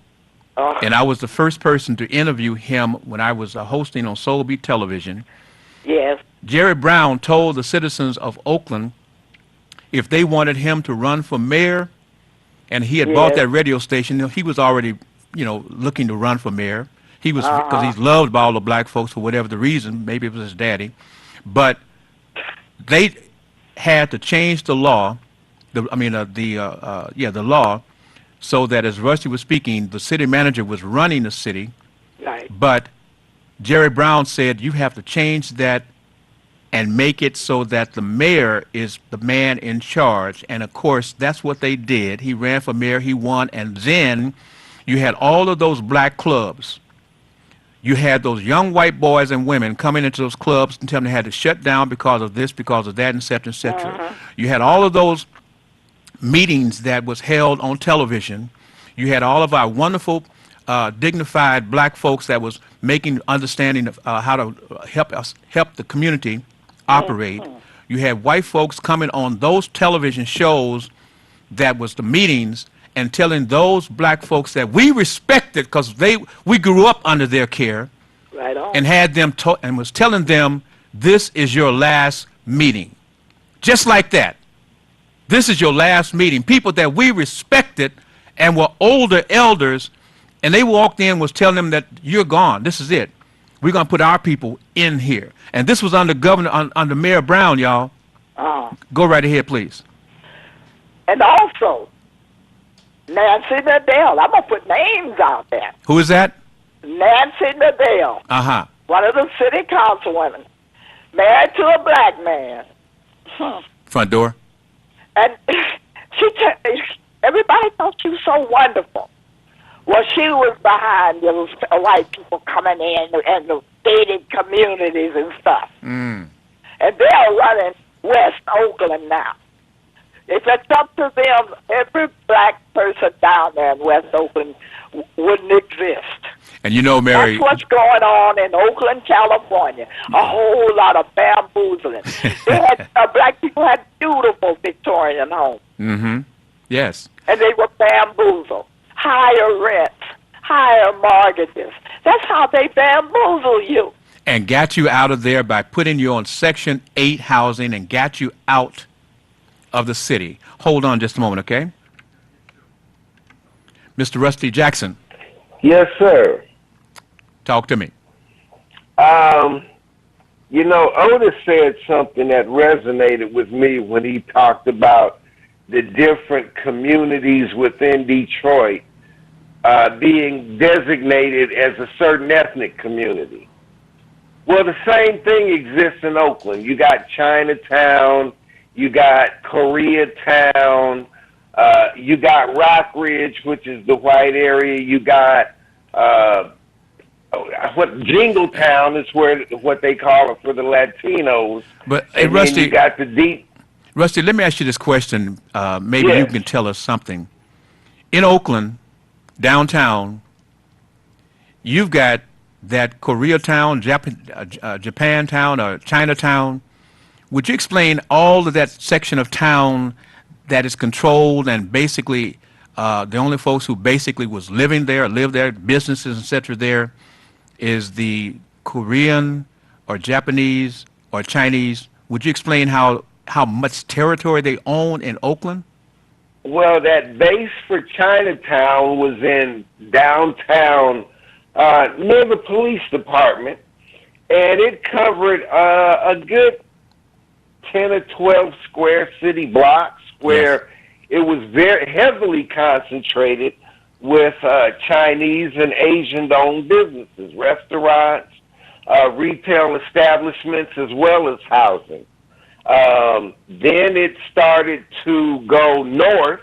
and I was the first person to interview him when I was hosting on Soul Beat Television. Yes. Jerry Brown told the citizens of Oakland if they wanted him to run for mayor, and he had bought that radio station, he was already, looking to run for mayor. He was, because he's loved by all the black folks for whatever the reason, maybe it was his daddy, but they had to change the law. The law, so that as Rusty was speaking, the city manager was running the city, but Jerry Brown said you have to change that and make it so that the mayor is the man in charge. And of course, that's what they did. He ran for mayor, he won, and then you had all of those black clubs. You had those young white boys and women coming into those clubs and telling them they had to shut down because of this, because of that, et cetera, et cetera. You had all of those meetings that was held on television. You had all of our wonderful, dignified black folks that was making understanding of how to help the community operate. You had white folks coming on those television shows that was the meetings and telling those black folks that we respected because we grew up under their care, and had them and was telling them this is your last meeting, just like that. This is your last meeting. People that we respected and were older elders, and they walked in was telling them that you're gone. This is it. We're going to put our people in here. And this was under under Mayor Brown, y'all. Go right ahead, please. And also, Nancy Nadell. I'm going to put names out there. Who is that? Nancy Nadell. One of the city councilwomen. Married to a black man. Front door. And everybody thought she was so wonderful. Well, she was behind those white people coming in and the gated communities and stuff. And they're running West Oakland now. If it's up to them, every black person down there in West Oakland wouldn't exist. And Mary... That's what's going on in Oakland, California. A whole lot of bamboozling. Black people had beautiful Victorian homes. Yes. And they were bamboozled. Higher rents, higher mortgages. That's how they bamboozle you. And got you out of there by putting you on Section 8 housing and got you out of the city. Hold on just a moment, okay? Mr. Rusty Jackson. Yes, sir. Talk to me. You know, Otis said something that resonated with me when he talked about the different communities within Detroit being designated as a certain ethnic community. Well, the same thing exists in Oakland. You got Chinatown, you got Koreatown, you got Rockridge, which is the white area. You got what Jingletown is where what they call it for the Latinos. But hey, and Rusty, then you got the deep. Rusty, let me ask you this question. Maybe Yes. you can tell us something. In Oakland, downtown, you've got that Koreatown, Japantown, or Chinatown. Would you explain all of that section of town that is controlled and basically the only folks who basically was living there, live there, businesses, etc. there, is the Korean or Japanese or Chinese? Would you explain how much territory they own in Oakland? Well, that base for Chinatown was in downtown near the police department, and it covered a good 10 or 12 square city blocks where it was very heavily concentrated with Chinese and Asian-owned businesses, restaurants, retail establishments, as well as housing. Then it started to go north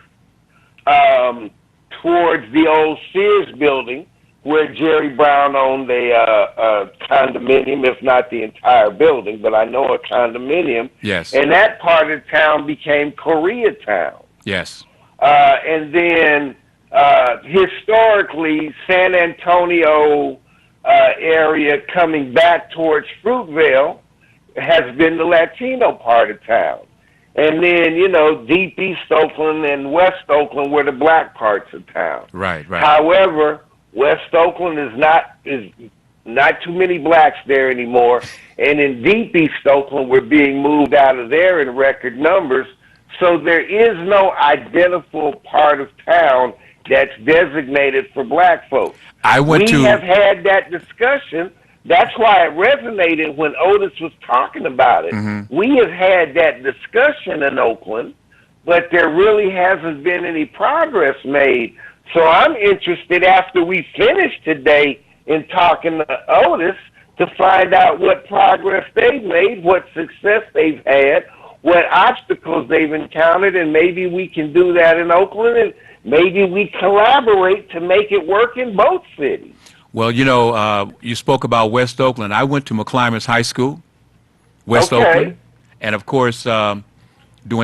towards the old Sears building, where Jerry Brown owned a condominium, if not the entire building, but I know a condominium. Yes. And that part of town became Koreatown. Yes. And then historically, San Antonio area coming back towards Fruitvale has been the Latino part of town. And then, you know, deep East Oakland and West Oakland were the black parts of town. Right, right. However, West Oakland is not too many blacks there anymore. And in deep East Oakland, we're being moved out of there in record numbers. So there is no identifiable part of town that's designated for black folks. We have had that discussion. That's why it resonated when Otis was talking about it. Mm-hmm. We have had that discussion in Oakland, but there really hasn't been any progress made. So I'm interested after we finish today in talking to Otis to find out what progress they've made, what success they've had, what obstacles they've encountered, and maybe we can do that in Oakland, and maybe we collaborate to make it work in both cities. Well, you know, you spoke about West Oakland. I went to McClymonds High School, West Okay. Oakland, and of course, during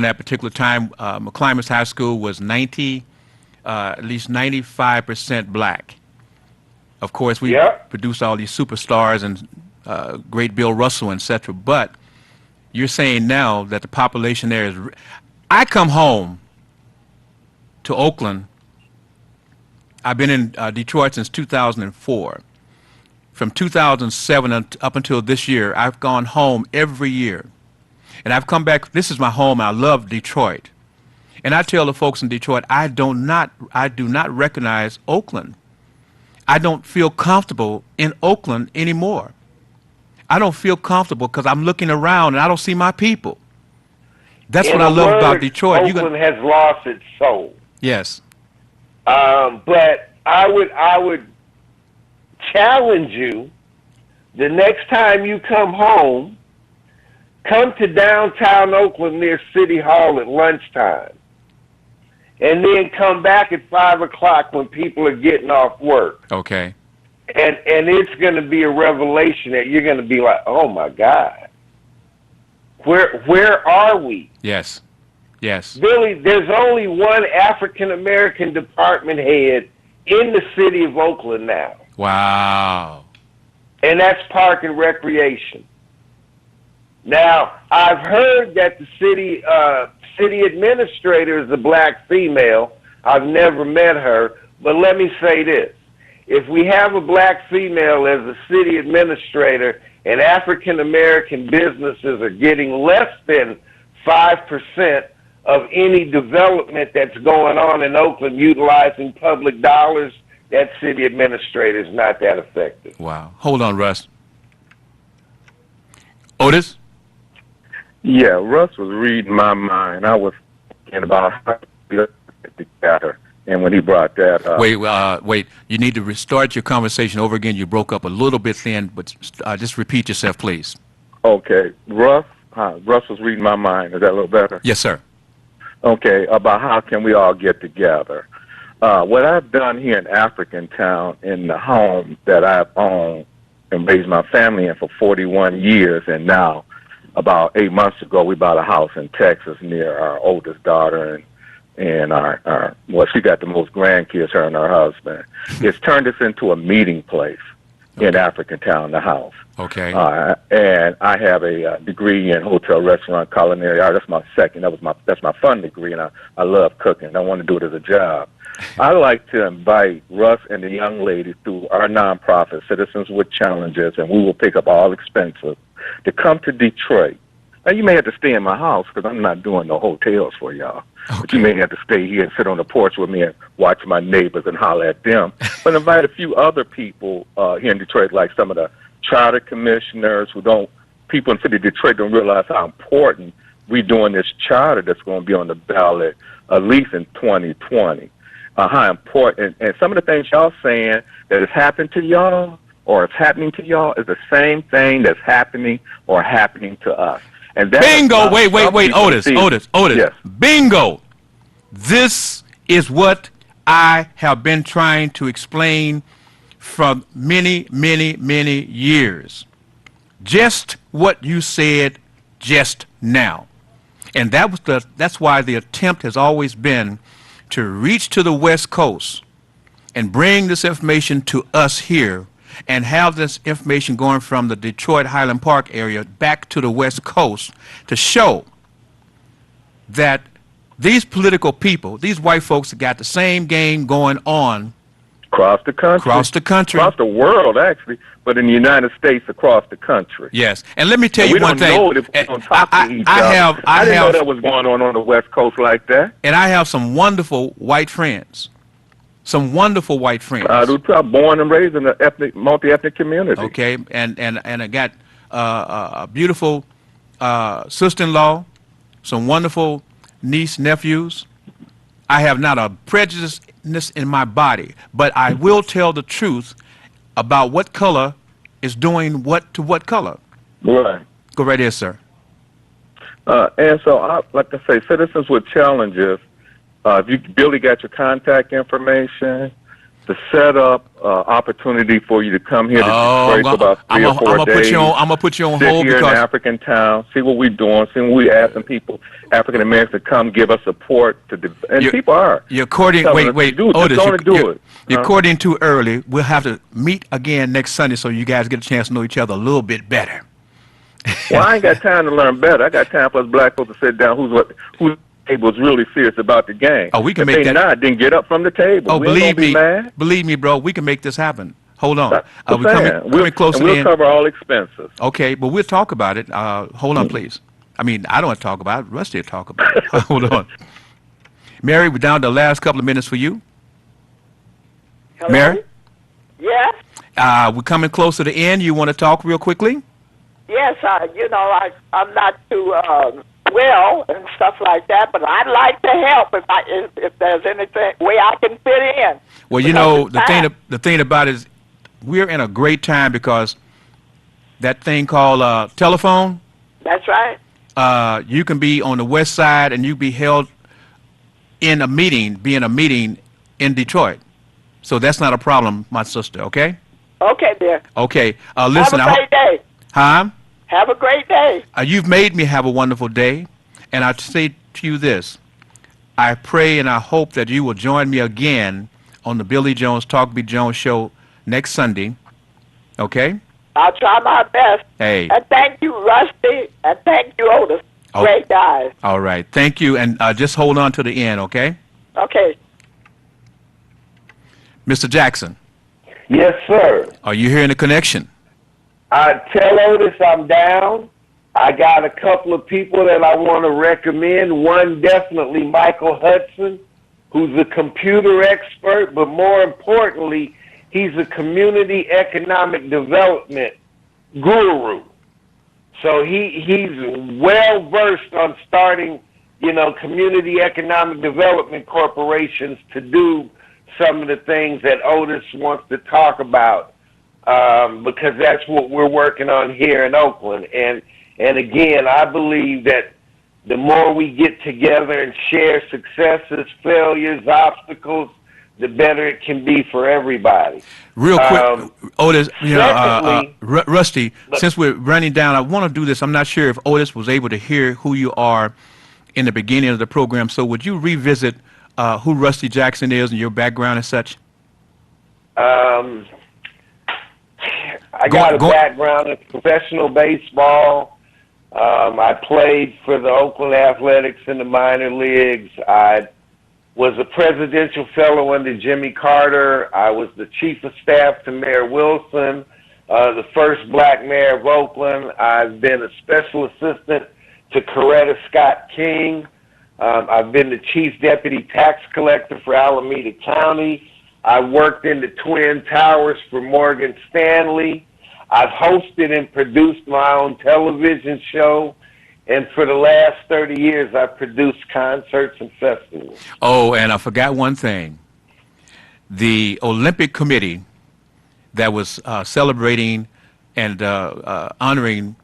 that particular time, McClymonds High School was at least 95% black. Of course, we produced all these superstars and great Bill Russell, etc. But you're saying now that the population there is... I come home to Oakland. I've been in Detroit since 2004. From 2007 up until this year, I've gone home every year. And I've come back. This is my home. I love Detroit. And I tell the folks in Detroit, I do not recognize Oakland. I don't feel comfortable in Oakland anymore. I don't feel comfortable because I'm looking around and I don't see my people. That's what I love about Detroit. Oakland has lost its soul. Yes. But I would challenge you, the next time you come home, come to downtown Oakland near City Hall at lunchtime. And then come back at 5 o'clock when people are getting off work. Okay. And it's going to be a revelation that you're going to be like, oh my God, where are we? Yes. Yes. Billy, there's only one African American department head in the city of Oakland now. Wow. And that's Park and Recreation. Now, I've heard that the city administrator is a black female. I've never met her, but let me say this. If we have a black female as a city administrator and African American businesses are getting less than 5% of any development that's going on in Oakland utilizing public dollars, that city administrator is not that effective. Wow. Hold on, Russ. Otis? Yeah, Russ was reading my mind. I was thinking about how to get together, and when he brought that up. Wait. You need to restart your conversation over again. You broke up a little bit then, but just repeat yourself, please. Okay, Russ was reading my mind. Is that a little better? Yes, sir. Okay, about how can we all get together. What I've done here in African Town, in the home that I've owned and raised my family in for 41 years, and now about 8 months ago, we bought a house in Texas near our oldest daughter, and our well, she got the most grandkids, her and her husband. It's turned us into a meeting place in African Town, the house. Okay. And I have a degree in hotel, restaurant, culinary art. That's my second. That's my fun degree, and I love cooking. I want to do it as a job. I like to invite Russ and the young lady through our nonprofit, Citizens with Challenges, and we will pick up all expenses to come to Detroit. Now, you may have to stay in my house because I'm not doing no hotels for y'all. Okay. But you may have to stay here and sit on the porch with me and watch my neighbors and holler at them. But invite a few other people here in Detroit, like some of the charter commissioners people in the city of Detroit don't realize how important we're doing this charter that's going to be on the ballot at least in 2020. How important, and some of the things y'all saying that has happened to y'all or is happening to y'all is the same thing that's happening or happening to us. And that bingo! Wait, Otis. Yes. Bingo! This is what I have been trying to explain for many, many, many years. Just what you said just now. And that's why the attempt has always been to reach to the West Coast and bring this information to us here and have this information going from the Detroit Highland Park area back to the West Coast to show that these political people, these white folks, have got the same game going on across the country. Across the world, actually, but in the United States, across the country. Yes, and let me tell you one thing. We don't know if we don't talk to each other. I didn't know that was going on the West Coast like that. And I have some wonderful white friends. Some wonderful white friends. I do too. I'm born and raised in an multi-ethnic community. Okay, and I got a beautiful sister-in-law, some wonderful niece, nephews. I have not a prejudice in my body, but I will tell the truth about what color is doing what to what color. Right. Go right here, sir. And so, like I say, Citizens with Challenges, if you Billy got your contact information, to set up opportunity for you to come here to Detroit for about 3 or 4 days. I'm gonna put you on hold here because in African Town, see what we're doing, see what we asking people, African Americans, to come give us support. People are. You're courting. Wait, Otis. You're courting too early. We'll have to meet again next Sunday so you guys get a chance to know each other a little bit better. Well, I ain't got time to learn better. I got time for us black folks to sit down. Who's was really serious about the game. Oh, we can if make they that. Not, then get up from the table. Oh, believe me, bro. We can make this happen. Hold on. We're coming close to the end. We'll cover all expenses. Okay, but we'll talk about it. Hold on, please. I mean, I don't want to talk about it. Rusty will talk about it. Hold on. Mary, we're down to the last couple of minutes for you. Hello? Mary? Yes? We're coming close to the end. You want to talk real quickly? Yes, I'm not too well and stuff like that, but I'd like to help if there's anything way I can fit in. Well, you know, the thing about it is we're in a great time because that thing called telephone. That's right. You can be on the west side and you be held in a meeting in Detroit. So that's not a problem, my sister, okay? Okay, dear. Okay. Listen. Have a great day. Huh? Have a great day. You've made me have a wonderful day. And I say to you this. I pray and I hope that you will join me again on the Billy Jones Talk Be Jones show next Sunday. Okay? I'll try my best. Hey. And thank you, Rusty. And thank you, Otis. Oh. Great guys. All right. Thank you. And just hold on to the end, okay? Okay. Mr. Jackson. Yes, sir. Are you hearing the connection? I tell Otis I'm down. I got a couple of people that I want to recommend. One, definitely Michael Hudson, who's a computer expert, but more importantly, he's a community economic development guru. So he's well versed on starting, community economic development corporations to do some of the things that Otis wants to talk about, because that's what we're working on here in Oakland. And again, I believe that the more we get together and share successes, failures, obstacles, the better it can be for everybody. Real quick, Otis, secondly, Rusty, since we're running down, I want to do this. I'm not sure if Otis was able to hear who you are in the beginning of the program, so would you revisit who Rusty Jackson is and your background and such? I got a background in professional baseball. I played for the Oakland Athletics in the minor leagues. I was a presidential fellow under Jimmy Carter. I was the chief of staff to Mayor Wilson, the first black mayor of Oakland. I've been a special assistant to Coretta Scott King. I've been the chief deputy tax collector for Alameda County. I worked in the Twin Towers for Morgan Stanley. I've hosted and produced my own television show. And for the last 30 years, I've produced concerts and festivals. Oh, and I forgot one thing. The Olympic Committee that was celebrating and honoring,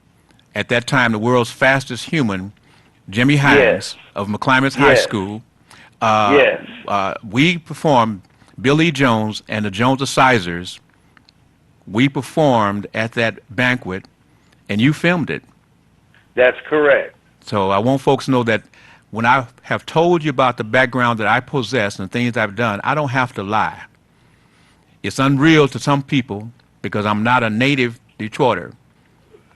at that time, the world's fastest human, Jimmy Hines of McClymonds High School. We performed, Billy Jones and the Jones-Sizers, we performed at that banquet, and you filmed it. That's correct. So I want folks to know that when I have told you about the background that I possess and the things I've done, I don't have to lie. It's unreal to some people because I'm not a native Detroiter.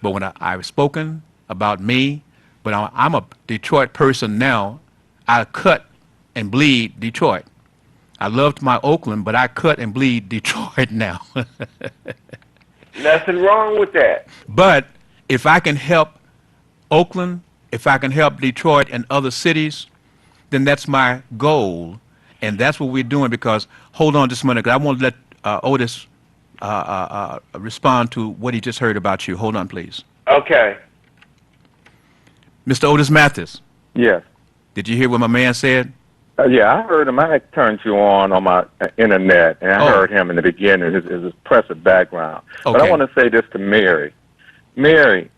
But when I've spoken about me, but I'm a Detroit person now, I cut and bleed Detroit. I loved my Oakland, but I cut and bleed Detroit now. Nothing wrong with that. But if I can help Oakland, if I can help Detroit and other cities, then that's my goal. And that's what we're doing because, hold on just a minute, 'cause I want to let Otis respond to what he just heard about you. Hold on, please. Okay. Mr. Otis Mathis. Yes. Did you hear what my man said? Yeah, I heard him. I turned you on my internet, and I heard him in the beginning, his impressive background. Okay. But I want to say this to Mary. Mary,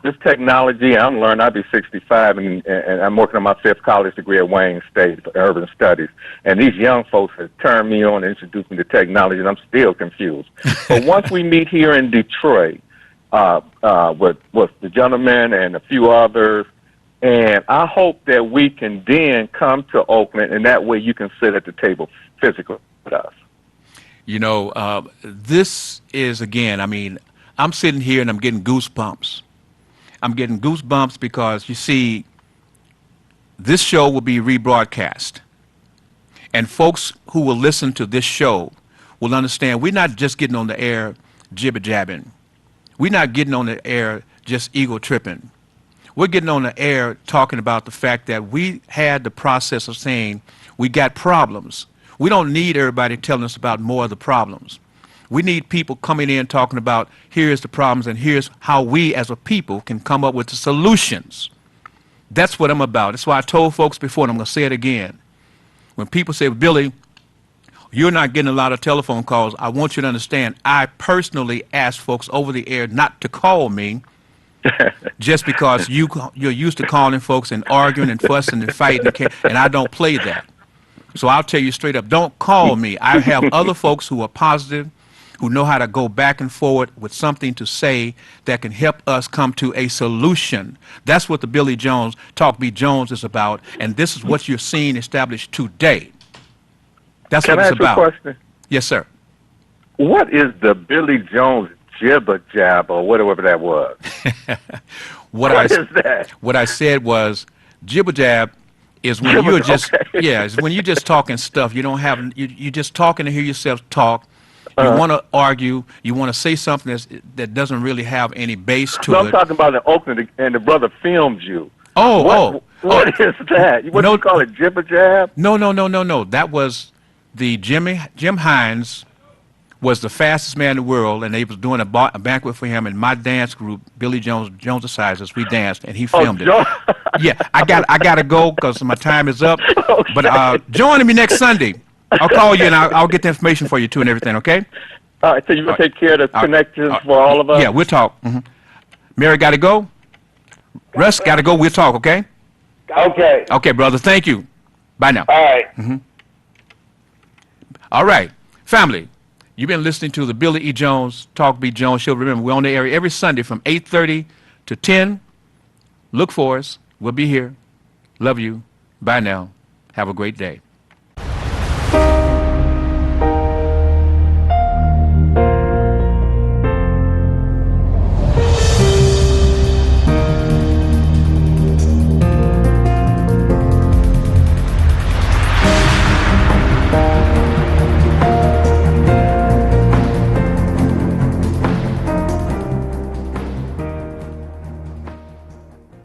this technology, I'm learning, I'll be 65, and I'm working on my 5th college degree at Wayne State for urban studies. And these young folks have turned me on and introduced me to technology, and I'm still confused. But once we meet here in Detroit with the gentleman and a few others, and I hope that we can then come to Oakland, and that way you can sit at the table physically with us. You know, this is, again, I mean, I'm sitting here and I'm getting goosebumps. I'm getting goosebumps because, you see, this show will be rebroadcast. And folks who will listen to this show will understand we're not just getting on the air jibber-jabbing. We're not getting on the air just ego-tripping. We're getting on the air talking about the fact that we had the process of saying we got problems. We don't need everybody telling us about more of the problems. We need people coming in talking about here's the problems and here's how we as a people can come up with the solutions. That's what I'm about. That's why I told folks before, and I'm going to say it again. When people say, Billy, you're not getting a lot of telephone calls, I want you to understand, I personally ask folks over the air not to call me just because you're used to calling folks and arguing and fussing and fighting, and I don't play that. So I'll tell you straight up, don't call me. I have other folks who are positive, who know how to go back and forward with something to say that can help us come to a solution. That's what the Billy Jones, Talk Be Jones is about, and this is what you're seeing established today. That's what it's about. Can I ask you a question? Yes, sir. What is the Billy Jones jibber jab or whatever that was? What is that? What I said was jibber jab is when you're just is when you're just talking stuff. You don't have you're just talking to hear yourself talk. You want to argue. You want to say something that doesn't really have any base to it. I'm talking about in Oakland, and the brother filmed you. What is that? What do you call it, jibber jab? No. That was the Jim Hines was the fastest man in the world, and they was doing a banquet for him. And my dance group, Billy Jones Assizes, we danced, and he filmed it. Yeah, I gotta go because my time is up. Okay. But join me next Sunday. I'll call you and I'll get the information for you too and everything. Okay. All right, so you will take care of the connections for all of us? Yeah, we'll talk. Mary got to go. Russ got to go. We'll talk, okay? Okay. Okay, brother. Thank you. Bye now. All right. All right. Family, you've been listening to the Billy E. Jones Talk Be Jones show. Remember, we're on the air every Sunday from 8:30 to 10. Look for us. We'll be here. Love you. Bye now. Have a great day.